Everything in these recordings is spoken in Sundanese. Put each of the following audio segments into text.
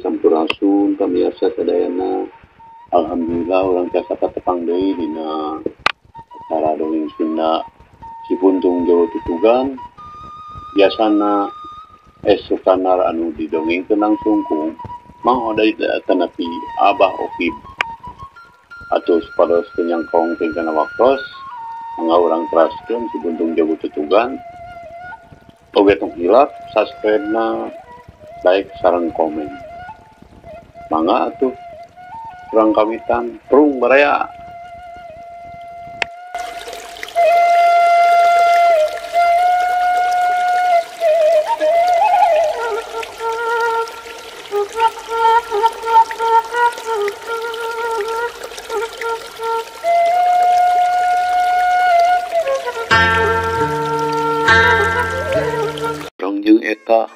sampurasun pamirsa sadayana. Alhamdulillah orang tiasa katepang deui dina acara dongeng Sunda si Buntung Jawa Tutugan. Biasana esukanar anu didongengkeun langsung ku Mang Odai tanapi Abah Okib atau sepados penyangkong tingkana waktos mangga urang teraskeun si Buntung Jawa Tutugan. Oge tong hilap subscribe-na, like sareng komen. Mangga atuh urang kawitan prung baraya. Jeung eta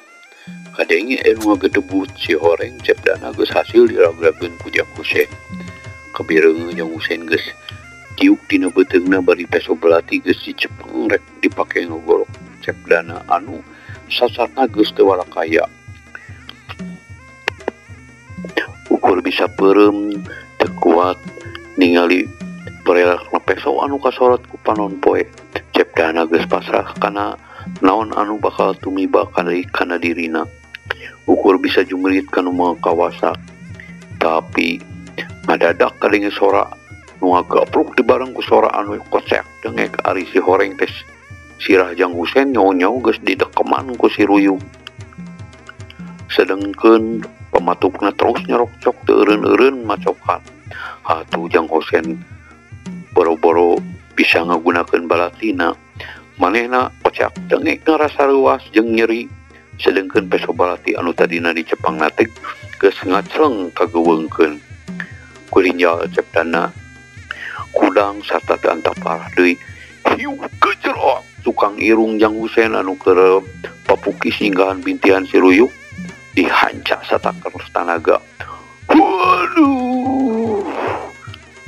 kadenge anu ngagedebut si horeng cepdana geus hasil diragrageun ku Jang Husein. Kabireung Jang Husein geus tiuk dina beuteungna bari peso belati geus dicepeng rek dipake ngogorok cepdana anu sasarna geus teu walakaya. Ukur bisa peureum teu kuat ningali perelakna peso anu kasorot ku panon poe cepdana geus pasrah kana naon anu bakal tumiba kana dirina. Ukur bisa jumrit kana mga kawasa, tapi ngadadak kadenge sora nu ngagapruk di bareng ku sora anu kocek dengek ari si horeng tes sirah Jang Husein nyaw-nyaw geus didekeman ku si Ruyung. Sedengkeun pamatukna terus nyerokcok teu eureun-eureun macokan. Atuh Jang Husein boro-boro bisa ngagunakeun balatina. Manehna kocak dengek ngarasa ruas jeung nyeri. Sedengkeun peso balati anu tadina dicepang natek geus ngacleng kageuweungkeun. Kurinjal cepdana kudang sarta teu antah parah deui hiu kejerok tukang irung Jang Husein anu keur papukis nyinggahan bintihan si Ruyuk dihanca sataker tanaga. Waduh,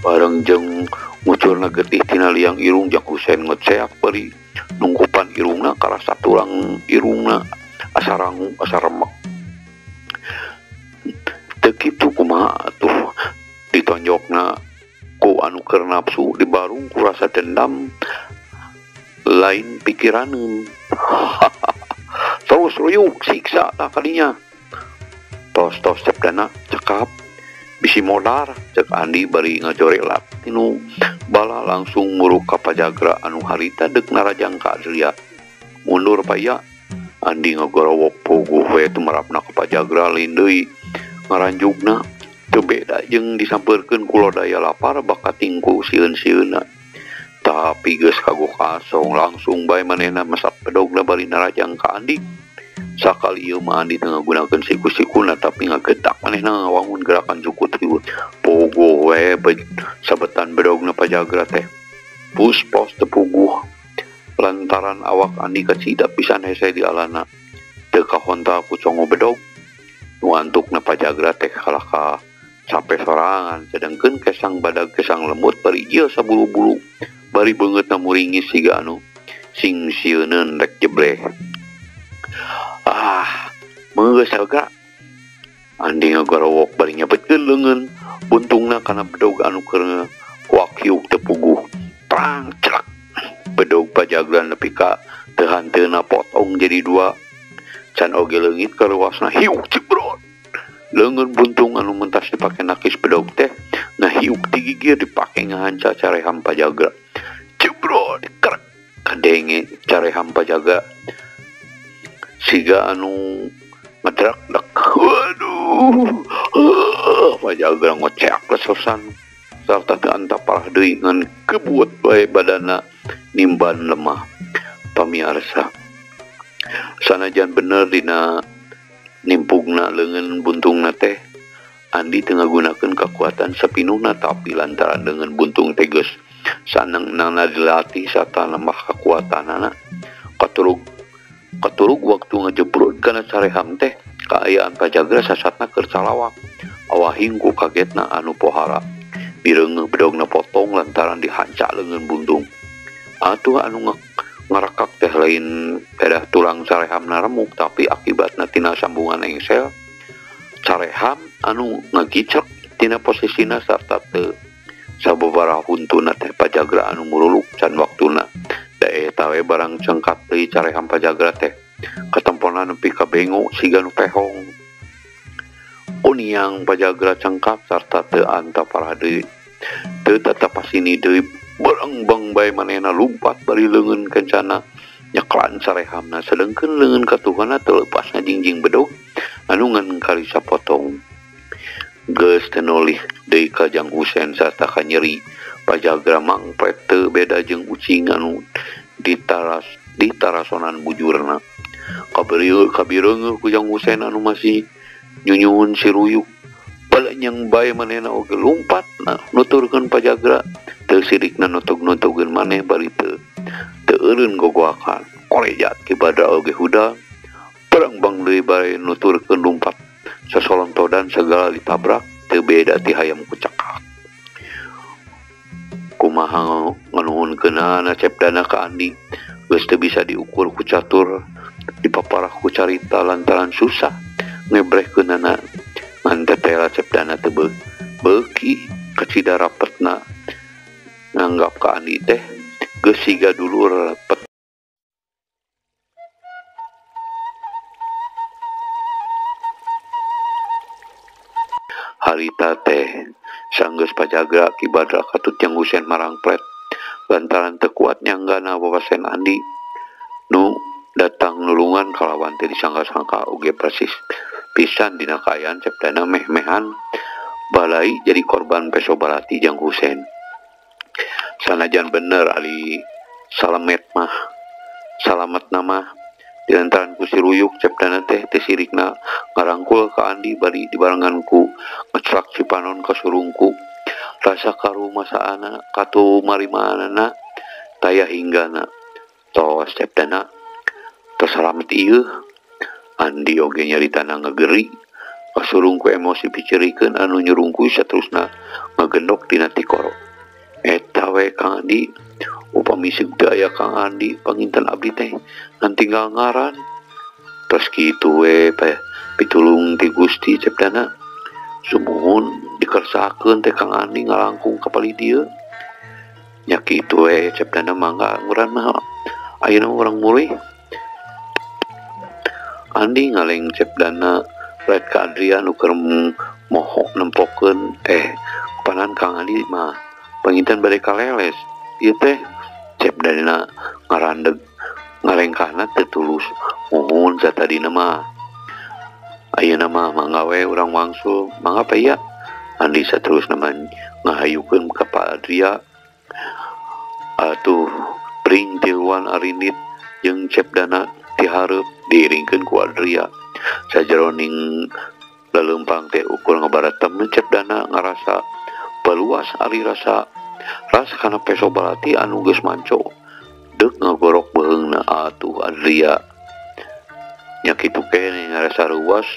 bareng jeung ngucurna getih tina liang irung Jang Husein ngeceak bari nungkupan irungna karasa tulang irungna asa rangu asa remek. Teu kitu kumaha atuh ditonjokna ku anu keur nafsu dibarung ku rasa dendam lain pikiraneun. Terus Ruyuk siksa tak kadinya. Tos cepdana cekap bisi modar cek Andi bari ngajorelat tinu bala langsung muruk ka pajagra anu harita deuk narajangka delia. Mundur paya Andi ngagorowok puguh we tumarapna ka pajagra lain deui ngaranjugna teu beda jeung disampeurkeun ku lodaya lapar bakat tingku sieun-sieunna. Tapi geus kagok kasong langsung bae manehna masak pedogna bari narajang ka Andi. Sakali ieu mah Andi teu ngagunakeun siku-sikuna tapi ngagedak manehna ngawangun gerakan jukut riweuh. Puguh we sabetan bedogna pajagra teh. Puspos teu puguh. Lantaran awak Andi kacida pisan hese di alana. Teu kahontal ku congo bedog. Nu antukna pajagra teh kalah ka sampe sorangan. Sedengkeun kesang badag kesang lembut bari ieu sabulu-bulu. Bari beungeutna muringis siga anu sing sieuneun rek jebleh. Meunggeus saga Andi ngagorowok bari nyabetkeun leungeun buntungna kana bedog anu keur kuak hiuk teu puguh. Prang celak. Bedog pajagra nepi ka teu hanteuna potong jadi dua. Can oge leungit kaluasna hiuk cebrot. Leungeun buntung anu mentas dipake nakis bedog teh nah hiuk ti gigir dipake ngahanca careham pajagra. Cebrot krek kadenge careham pajagra siga anu ngedrak-dak. Waduh, pajagra ngocek lesosan sarta teu antah parah deui ngan kebuut bae badanna nimban lemah. Pamiarsa, sanajan bener dina nimpugna leungeun buntungna teh Andi teu ngagunakeun kakuatan sapinuhna tapi lantaran leungeun buntung teh geus sanengnana dilatih sarta nambah kakuatanana katurug waktu ngajebrot kana careham teh kaayaan pajagra sasatna keur salawak. Awahing ku kagetna anu pohara bireungeuh bedogna potong lantaran dihanca leungeun buntung. Atuh anu ngarakak teh lain pedah tulang sarehamna remuk tapi akibatna tina sambungan engsel careham anu ngagicek tina posisina sarta teu sababaraha huntuna teh pajagra anu muruluk can waktuna da eta we barang cengkat deui careham pajagra teh katempona nepi ka bengo siga nu pehong uniang pajagra cengkap sarta teu anta parah deui teu tatapasini deui barang bae manehna lumpat bari leungeun kencana nyeklan sarehamna sedengkeun leungeun katuhana teu lepasna jingjing bedog anu ngan kali sapotong geus teu nolih deui ka Jang Husein sarta ka nyeri pajagra mangpet teu beda jeung ucing anu ditarasonan bujurna kabireungeuh ku Jang Husein anu masih nyunyuhun si ruyuk balanyang bae manehna oge lumpat nuturkeun pajagra teu sirikna nutug-nutugkeun maneh bari teu eureun gogoakan olejat ki Badra oge huda perang deui bae nuturkeun lumpat sasolontodan segala ditabrak teu beda ti hayam kucekak kumaha nganuhunkeunana cepdana ka Andi geus teu bisa diukur ku catur dipaparah ku carita lantaran susah ngebrehkeunana ngan tetela cepdana teu beuki kacida rapetna nganggap ka Andi teh geus siga dulur repet harita teh sanggeus pajagra ki Badra katut Jang Husein marangpret lantaran teu kuat nyanggana wawasen Andi nu datang nulungan kalawan teu disangka-sangka oge persis pisan dina kaayaan cepdana meh-mehan balai jadi korban pesobarati Jang Husein sanajan bener ali salamet mah dilantaran ku si ruyuk cepdana teh sirikna ngarangkul ka Andi bari dibarengan ku ngeclak Cipanon ka surungku rasa karumasaana katu marimanana taya hinggana tos cepdana tos salamet ieu Andi oge nyaritana ngageri kasurungku emosi picerikeun anu nyurungku saterusna ngagendok dina tikoro eta we Kang Andi upami daya Kang Andi panginten abdi teh ngan tinggal ngaran tos kitu we pitulung ti Gusti cepdana sumuhun dikersakeun teh Kang Andi ngalangkung ka pali dieu nya kitu we cepdana mangga nguran mah ayeuna urang mulih Andi ngaleng cepdana red ka Adrian nu keur mohok nempokeun panan Kang Andi mah panginten bade kaleles ieu teh cepdana ngarandeg ngalengkahna teu tulus muhun satadina mah ayeuna mah mangga we urang wangsul mangga paya Andi saterusna mah ngahayukeun ka Pak Adria atuh pring tiluan arinit jeung cepdana ti hareup diiringkeun ku Adria sajeroning lelempang teh ukur ngabaratem cepdana ngarasa peluas ari rasa kana pesobalati anu geus manco deuk ngagorok beheungna atuh Adria nya kitu keneh ngarasa ruas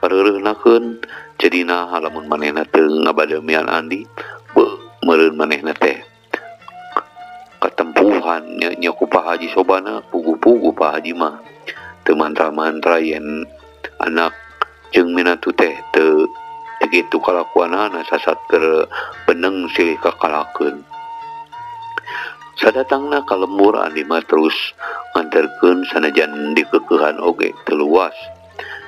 kareureuhnakeun jadina halamun manehna teu ngabademian Andi meureun manehna teh katempuhan nya ku Pak Haji Sobana pugu-pugu Pak Haji mah teu mantra-mantra yen anak jeung minatu teh teu kitu kalakuanana sasat keur beneng silih kakalakeun sadatangna ka lembur Andi mah terus nganterkeun sanajan dikeukehan oge teu luas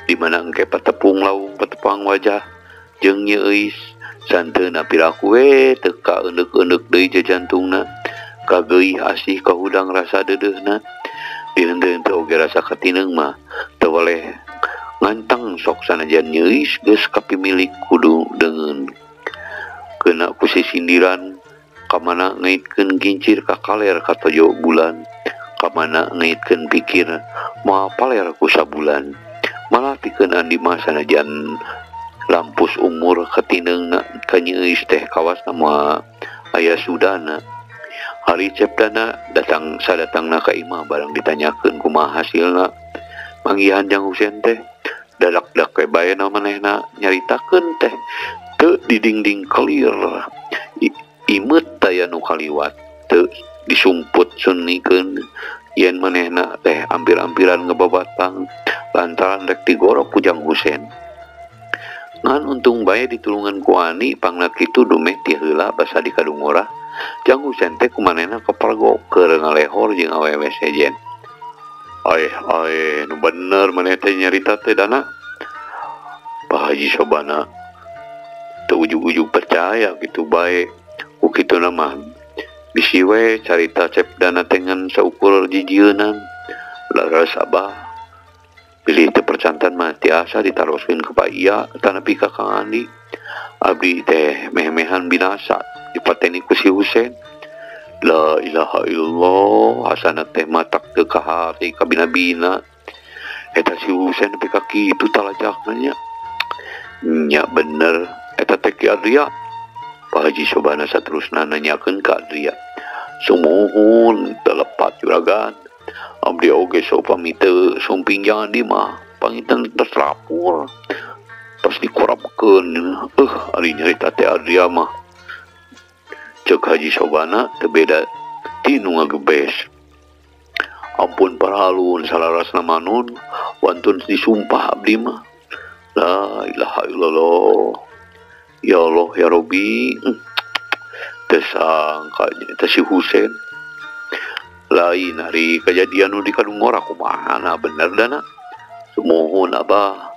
di mana engke patepung laung patepang wajah jeung nyeu eis santeuna piraku we teu ka eundeuk-eundeuk deui jajantungna kageuih asih kahudang rasa deudeuhna diheunteun oge rasa katineung mah teu waleh ngantang sok sanajan nyeuis geus kapimilik kudu deungeun keuna ku sindiran kamana ngaitkeun gincir ka kaler ka tojo bulan kamana ngaitkeun pikir moal paler ku sabulan malah pikeun Andi mah sanajan lampus umur katineungna ka nyeuis teh kawasna moal aya sudana hari cepdana sadatangna ka imah barang ditanyakeun kumaha hasilna manggihan Jang Husein teh dadak-dak we bae manehna nyaritakeun teh teu didingding kelir imeut taya nu kaliwat teu disumput sunikeun yen manehna teh ampir-ampiran ngebabatang lantaran rek digorok ku Jang Husein Ngan untung bae ditulungan ku Ani pangna kitu dumeh ti heula basa di kadungora. Jang Husen teh kumanehna kepergok keur ngalehor jeung awewe sejen. Nu bener maneh teh nyarita teh Dana. Pak Haji Sobana teu ujug-ujug percaya gitu bae. Ku kituna mah bisi we carita Cep Dana teh ngan saukur jijieunang. Laras Abah pilih teu percantan mah tiasa ditaroskeun ka Iya tanapi ka Kang Andi. Abdi teh meh-mehan binasa dipateni ku si Husen. La ilaha illallah hasana teh matak teu kahati ka bina-bina. Eta si Husen nepi ka kitu talajakna nya. Nya bener eta teh Ki Adria. Pak Haji Sobana saterusna nanyakeun ka Adria. Sumuhun telepat juragan. Abdi oge sopami teu sumping jangan di mah pangitan tertrapur. Pas dikorapkeun ari nyarita teh Adria mah ceuk Haji Sobana teu beda ti nu ngagebes. Ampun parhalun salarasna manun wantun disumpah abdi mah. La ilaha illallah. Ya Allah ya Robbi. Teu sangka eta si Husen. Lain hari kejadian nu di kadungora kumaha bener Dana. Sumuhun Abah.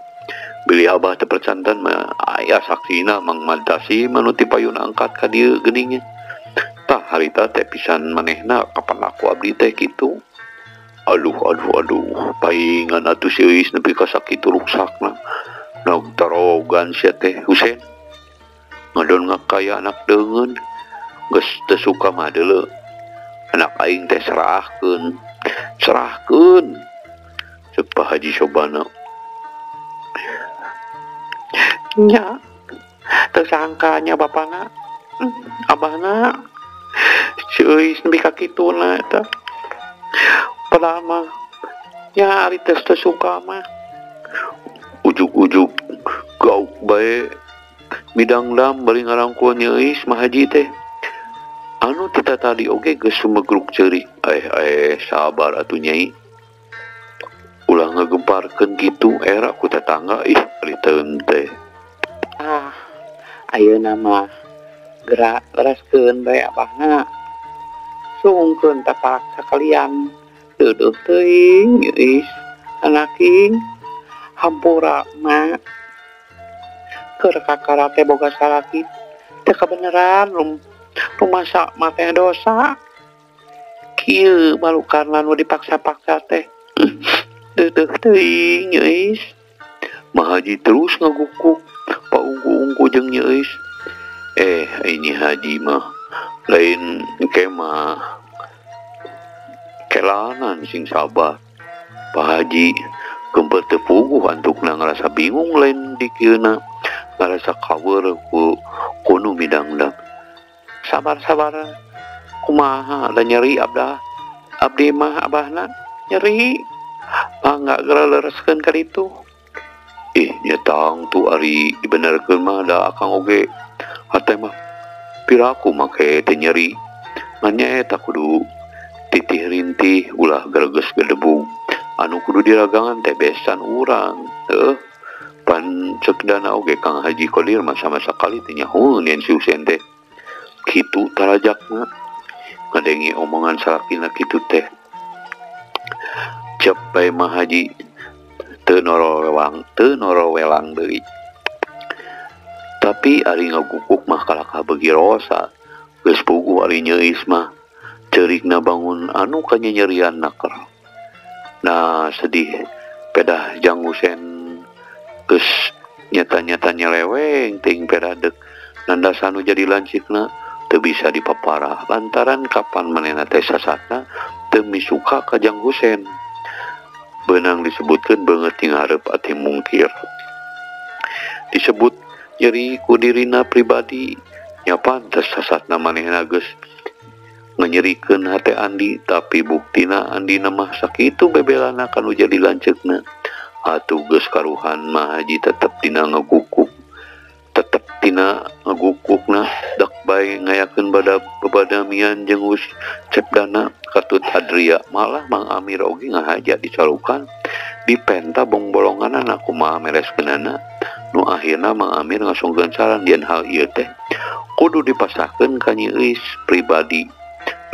Bili Abah teu percantan mah aya saksina Mang Madasi manuti payuna angkat ka dieu geuning. Tah harita teh pisan manehna kapan aku abdi teh kitu. Aduh paingan atuh si Eis nepi ka sakitu ruksakna. Naog tarogan sia teh Husen. Ngadon ngakaya anak deungeun. Geus teu suka mah deuleu. Anak aing teh serahkeun. Ceuk Pak Haji Sobana. Nya teu sangkanya bapana. Abahna si Eis nepi ka kituna eta. Padahal mah nya ari teu suka mah. Ujug-ujug gauk bae midangdam bari ngarangkul Eis mah Haji teh. Anu tita tadi oge geus sumegruk ceurik. Sabar atuh Nyai. Ulah ngagemparkeun kitu era ku tetangga ari teun teh. Ayeuna mah gerak lereskeun bae abahna. Sungkeun tapak sakalian. Teueuh teuing Eis anaking hampura mah. Keur kakara teh boga salaki teu kabeneran rumasa mah teh dosa. Kieu balukarna nu dipaksa-paksa teh. Teueuh teuing Eis. Mah Haji terus ngagukuk paunggu-unggu jeung Eis. Ini Haji mah lain kemah kelanan sing sabar. Pak Haji gempel teu puguh antukna ngarasa bingung lain dikieuna ngarasa kawer ku nu midangdam. Sabar kumaha da nyeri abdi mah abahna nyeri mangga geura lereskeun ka ditu. Nyetang tu ari dibenerkeun mah da akang oge hate mah piraku make teh nyeri ngan nya eta kudu titih rintih ulah greges gedebung anu kudu diragangan teh besan urang. Pan ceuk Dana oge Kang Haji Qodir mah sama sakali teh nyahoeun yen si Husen teh kitu tarajakna. Ngadengi omongan salakina kitu teh cep bae mah Haji teu norowelang deui. Tapi ari ngagukuk mah kalaka beugi rosa. Geus puguh ari Eis mah ceurikna bangun anu kanyanyerian naker. Nah sedih pedah Jang Husen geus nyata-nyata nyeleweng ting peradek nandas anu jadi lancikna teu bisa dipaparah lantaran kapan manehna teh sasatna teu misuka ka Jang Husen. Beunang disebutkeun beungeut ti ngarep ati mungkir. Disebut nyeri ku dirina pribadi nya pantes sasatna manehna geus nganyerikeun hate Andi tapi buktina Andina mah sakitu bebelana kanu jadi lanceukna. Atuh geus karuhan mah Haji tetep tina ngagukukna dak bae ngayakeun babadamian jeung Cep Dana katut Adria malah Mang Amir oge ngahaja dicalukan dipenta bong bolonganana kumaha mereskeunana Nu akhirna Mang Amir ngasungkeun saran yen hal ieu teh kudu dipasahkeun ka Nyi Euis pribadi.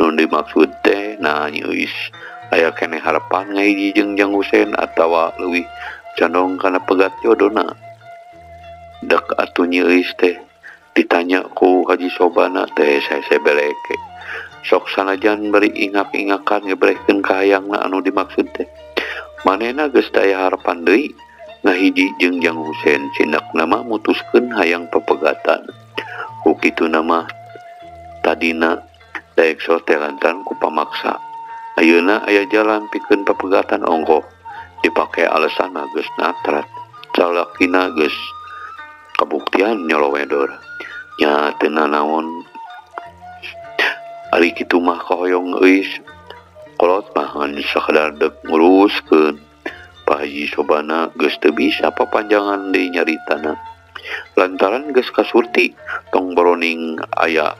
Nu dimaksud teh nah Nyi Euis aya keneh harapan ngahiji jeung Jang Husein atawa leuwih condong kana pegat jodona. Dek atuh Nyi Euis teh ditanya ku Haji Sobana teh saya beleke. Sok sanajan beri ingak-ingakan ngebrehkeun ka hayangna anu dimaksud teh. Manehna geus daya harapan deui ngahiji jeung Jang Husein cindakna mah mutuskeun hayang pepegatan. Ku kitu nama tadina daek sote lantaran ku pamaksa. Ayeuna aya jalan pikeun pepegatan ongkoh dipake alasanna geus natrat. Salakina geus kabuktian nyolowedor. Nya teu nanaon. Ari kitu mah kahoyong Euis kolot mah ngan sakadar dek nguruskeun. Pak Haji Sobana geus teu bisa papanjangan deui nyaritana. Lantaran geus kasurti tong boroning aya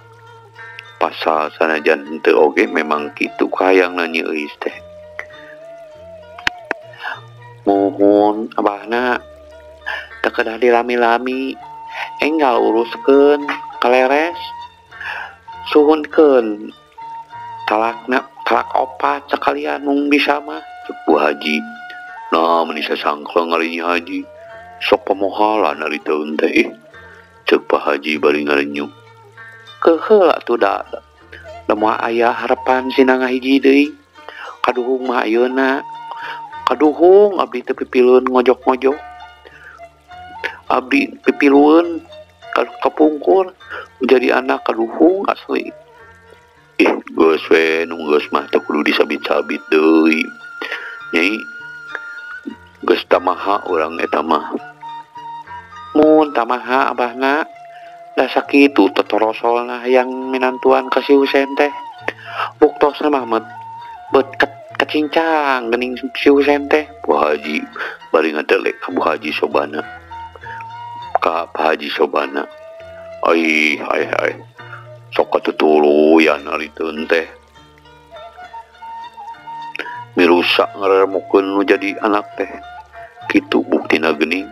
pasal sanajan teu oge memang kitu kahayangna Nyi Euis teh. Muhun abahna teu kedah dilami-lami enggal uruskeun kaleres. Suhunkeun talak 4 sekalian mung bisa mah cek Bu Haji. Nah meni sasangklang ari Nyi Haji sok pamohalan ari taun teh cek Pak Haji bari ngarenyuk. Keheula tuh da moal aya harapan sinangah hiji deui. Kaduhung mah ayeuna kaduhung abdi teu pipileun ngojok-ngojok. Abdi pipileun kapungkur jadi anak kaduhung asli. Geus we nu geus mah teu kudu disabit-sabit deui. Nyai geus tamaha urang eta mah. Mun tamaha abahna da sakitu tetorosolna hayang minantuan ka si Husein teh. Buktosna mah bet kecincang geuning si Husein teh. Bu Haji bari ngadelek ka Bu Haji Sobana. Ka Pak Haji Sobana. Ai sok katutuluyan ari teun teh. Mirusak ngareremukeun nu jadi anak teh. Kitu buktina geuning.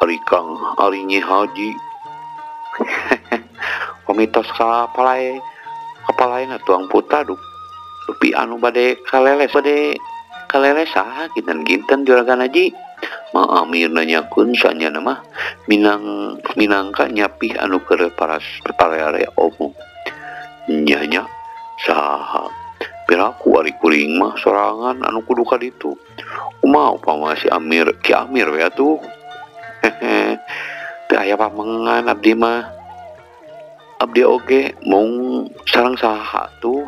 Ari Kang ari Nyi Haji. Komitos kapalaena tuang putaduk. Tapi anu bade kaleles saha kinten juragan Haji. Mang Amir nanyakeun sanyana mah minangka nyapih anu keur parare omong. Nya saha piraku ari kuring mah sorangan anu kudu ka ditu. Kumaha upama si Amir Ki Amir we atuh. Teu aya pamengan abdi mah. Abdi oge mung sareng saha tuh.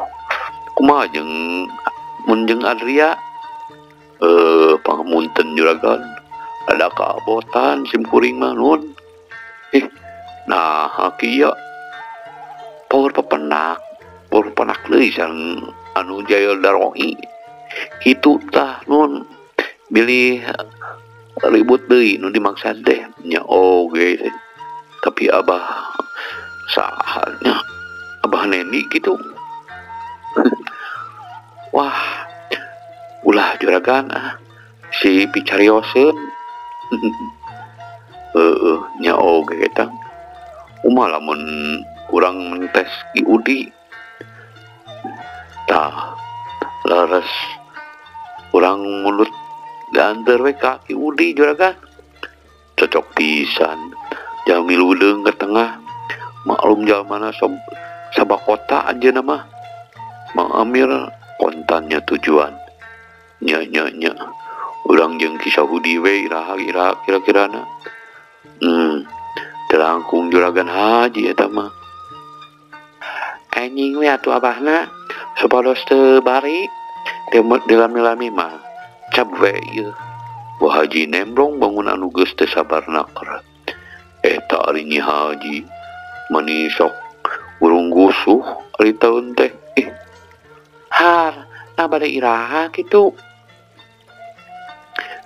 Kumaha jeung mun jeung Adria pangamunten juragan. Ada keabotan sim kuring mah nun. Nah kieu power pepenak deui sareng anu jaya daroi. Kitu tah nun bilih ribut deui nu dimaksud teh nya oge. Tapi abah sahanya abah Neni gitu. Wah ulah juragan si picarioseun. Nya oge eta. Umaha lamun urang mentes Ki Udi. Tah laras urang mulut diantar we ka Ki Udi juragan. Cocok pisan. Jami ludeung ke tengah. Maklum jalmana sabakota anjeunna mah. Mang Amir kontannya tujuan. Nya urang jeung kisah Budi we iraha kira-kirana. Terangkung juragan Haji eta mah. Anjing we atuh abahna supados teu bari dilami-lami mah cap we ieu. Bu Haji nembrong bangun anu geus teu sabar nakar. Eta ari Nyi Haji mani sok urung gusuh ari taun teh. Har na bade iraha kitu.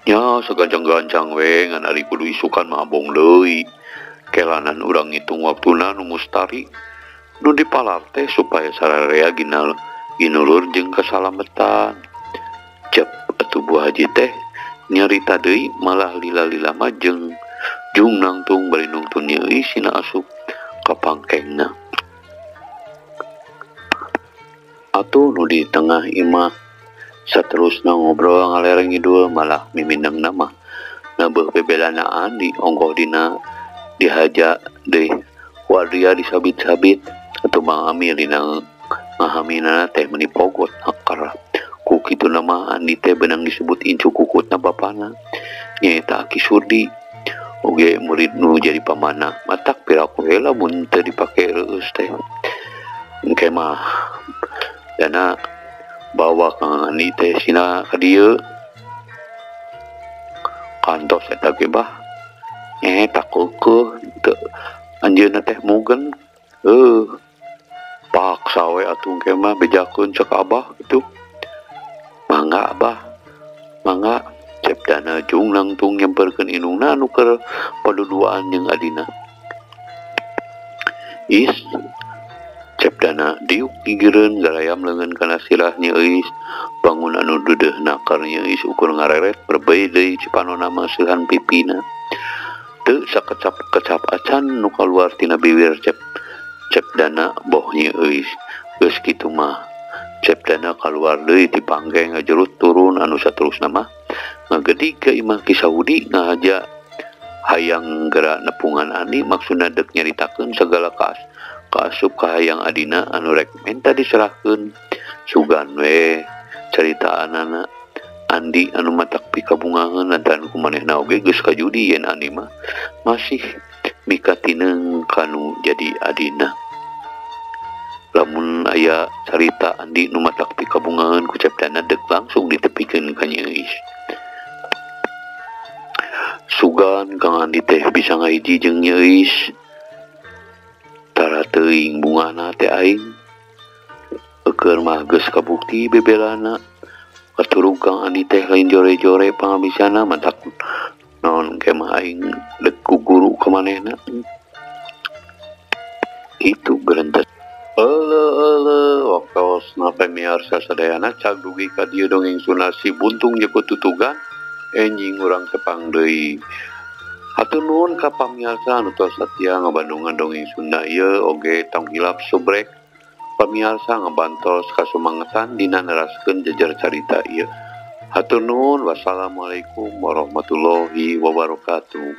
Nya sagancang-gancang we ngan ari kudu isukan mah abong deui. Kelanan urang ngitung waktuna nu mustari nu dipalar teh supaya sararea ginulur jeung kasalametan. Cep atuh Bu Haji teh nyarita deui malah lila-lila majeng jung nangtung bari nungtun nyeuis sina asup ka pangkengna. Atuh nu di tengah imah saterusna ngobrol ngalereng ngidul malah miminang nama nabeuh bebelanaan di ongkoh dina dihaja deui wadia disabit-sabit atuh mangami dina ngahaminana teh meuni pogot akar ku kitu nama Andi teh benang disebut incu kukutna bapana nyaeta Aki Surdi oge murid nu jadi pamana matak piraku heula mun teu dipake reueus teh engke mah dana bawa Kang Andi teh sina ka dieu kantos eta ge bah tak keukeuh teu anjeunna teh mugen paksa we atuh engke mah bejakeun cek Abah gitu. Mangga Abah mangga cepdana jung langtung nyemperkeun inungna anu keur paduduaan jeung adina. Is cepdana diuk gigireun garayam leungeun kana sirah nyeuis bangun anu deudeuhna karna nyeuis ukur ngareret berbei deui cipanonna mah seuhan pipina teu sakecap-kecap acan nu kaluar tina bibir cepdana boh nyeuis geus kitu mah cepdana kaluar deui ti panggeng ngajerut turun anu saterusna mah ngagedi ka imah Ki Saudi ngahaja hayang geura nepungan Andi maksudna deuk nyaritakeun sagala kaasup ka hayang adina anu rek menta diserahkeun sugan we caritaanana Andi anu matak pikabungaheun lantaran kumanehna oge geus kajudi yen Andi mah masih mika tineung kanu jadi adina. Lamun aya carita Andi nu matak pikabungaheun ku cepdana deuk langsung ditepikeun ka nyeuis. Sugan Kang Andi teh bisa ngahiji jeung nyeuis tara teuing bungana teh aing keur mah geus kabukti bebelana katurug Kang Andi teh lain jore-jore pangabisana matak naon ke mah aing deuk ku guru ka manehna itu berentet. Waktos pemiarsa sadayana cag dugi ka dieu dongeng Sunarsi buntung jeung tutugan enjing urang tepang deui. Hatur nuhun ka pamiarsa anu tos satia ngabandungan dongeng Sunda ieu oge tong hilap subrek pamiarsa ngabantos kasumangetan dina neraskeun jejer carita ieu. Hatur nuhun wassalamualaikum warahmatullahi wabarakatuh.